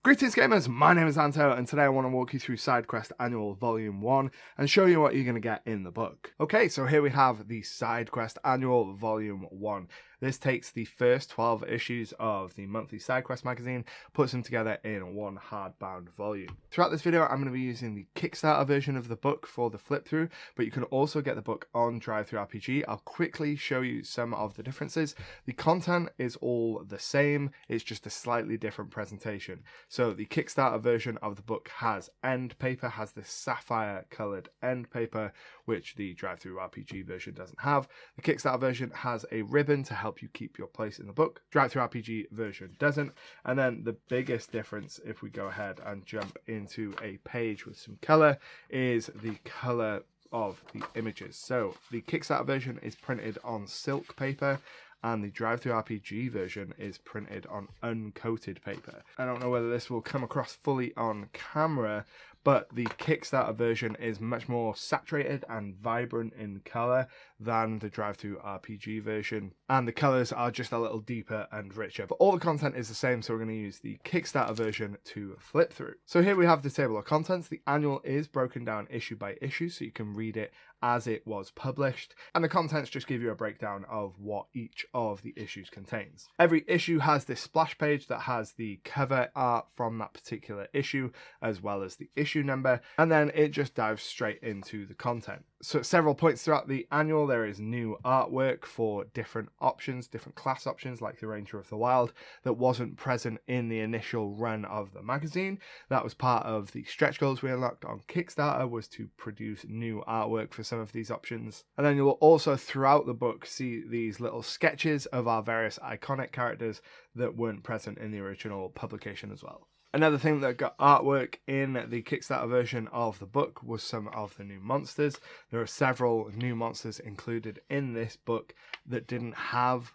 Greetings gamers, my name is Anto and today I want to walk you through SIDEQuest Annual Volume 1 and show you what you're going to get in the book. Okay, so here we have the SIDEQuest Annual Volume 1. This takes the first 12 issues of the monthly SIDEQuest magazine, puts them together in one hardbound volume. Throughout this video I'm going to be using the Kickstarter version of the book for the flip-through, but you can also get the book on DriveThruRPG. I'll quickly show you some of the differences. The content is all the same, it's just a slightly different presentation. So the Kickstarter version of the book has end paper, has this sapphire coloured end paper, which the DriveThruRPG version doesn't have. The Kickstarter version has a ribbon to help you keep your place in the book. DriveThruRPG version doesn't. And then the biggest difference, if we go ahead and jump into a page with some colour, is the colour of the images. So the Kickstarter version is printed on silk paper, and the DriveThruRPG version is printed on uncoated paper. I don't know whether this will come across fully on camera, but the Kickstarter version is much more saturated and vibrant in colour than the DriveThruRPG version, and the colours are just a little deeper and richer. But all the content is the same, so we're going to use the Kickstarter version to flip through. So here we have the table of contents. The annual is broken down issue by issue, so you can read it as it was published, and the contents just give you a breakdown of what each of the issues contains. Every issue has this splash page that has the cover art from that particular issue, as well as the issue number, and then it just dives straight into the content. So at several points throughout the annual there is new artwork for different options, different class options like the Ranger of the Wild, that wasn't present in the initial run of the magazine. That was part of the stretch goals we unlocked on Kickstarter, was to produce new artwork for some of these options. And then you will also throughout the book see these little sketches of our various iconic characters that weren't present in the original publication as well. Another thing that got artwork in the Kickstarter version of the book was some of the new monsters. There are several new monsters included in this book that didn't have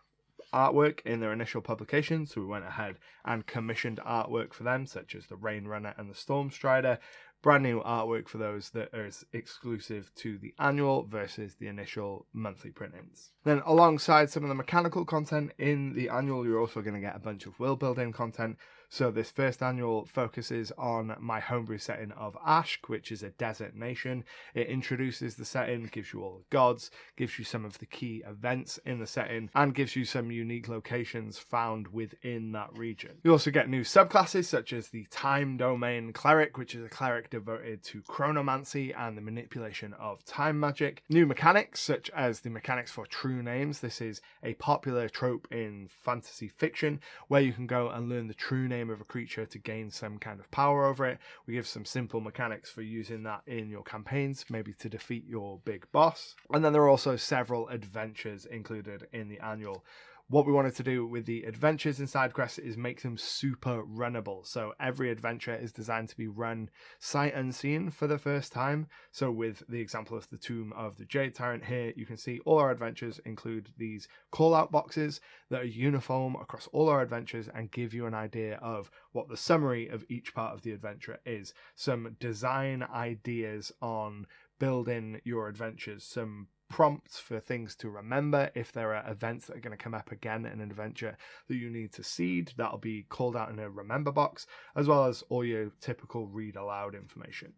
artwork in their initial publication, so we went ahead and commissioned artwork for them, such as the Rain Runner and the Storm Strider. Brand new artwork for those that are exclusive to the annual versus the initial monthly printings. Then alongside some of the mechanical content in the annual, you're also going to get a bunch of world building content. So this first annual focuses on my homebrew setting of Ashk, which is a desert nation. It introduces the setting, gives you all the gods, gives you some of the key events in the setting, and gives you some unique locations found within that region. You also get new subclasses such as the Time Domain Cleric, which is a cleric devoted to chronomancy and the manipulation of time magic. New mechanics such as the mechanics for true names. This is a popular trope in fantasy fiction where you can go and learn the true name of a creature to gain some kind of power over it. We give some simple mechanics for using that in your campaigns, maybe to defeat your big boss. And then there are also several adventures included in the annual. What we wanted to do with the adventures in SideQuest is make them super runnable. So every adventure is designed to be run sight unseen for the first time. So with the example of the Tomb of the Jade Tyrant here, you can see all our adventures include these call-out boxes that are uniform across all our adventures and give you an idea of what the summary of each part of the adventure is. Some design ideas on building your adventures, some prompts for things to remember if there are events that are going to come up again in an adventure that you need to seed. That'll be called out in a remember box, as well as all your typical read aloud information.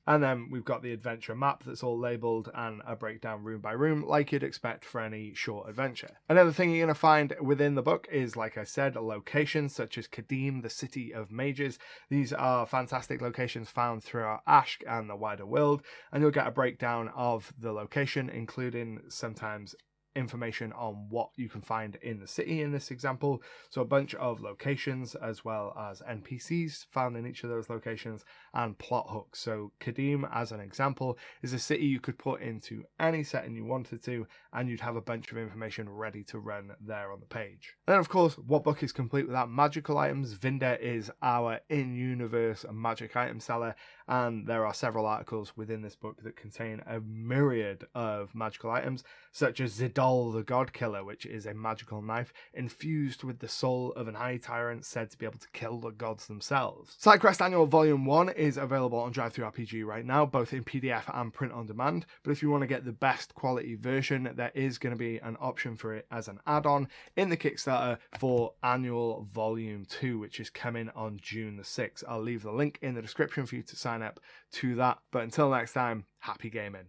And then we've got the adventure map that's all labelled and a breakdown room by room like you'd expect for any short adventure. Another thing you're going to find within the book is, like I said, locations such as Kadim, the City of Mages. These are fantastic locations found throughout Ashk and the wider world, and you'll get a breakdown of the location, including sometimes information on what you can find in the city in this example. So a bunch of locations as well as NPCs found in each of those locations and plot hooks. So Kadim, as an example, is a city you could put into any setting you wanted to, and you'd have a bunch of information ready to run there on the page. And then of course, what book is complete without magical items? Vinda is our in-universe magic item seller, and there are several articles within this book that contain a myriad of magical items, such as Zidol the God Killer, which is a magical knife infused with the soul of an eye tyrant said to be able to kill the gods themselves. SideQuest Annual Volume 1 is available on DriveThruRPG right now, both in PDF and print on demand, but if you want to get the best quality version, there is going to be an option for it as an add-on in the Kickstarter for Annual Volume 2, which is coming on June the 6th. I'll leave the link in the description for you to sign up to that, but until next time, happy gaming.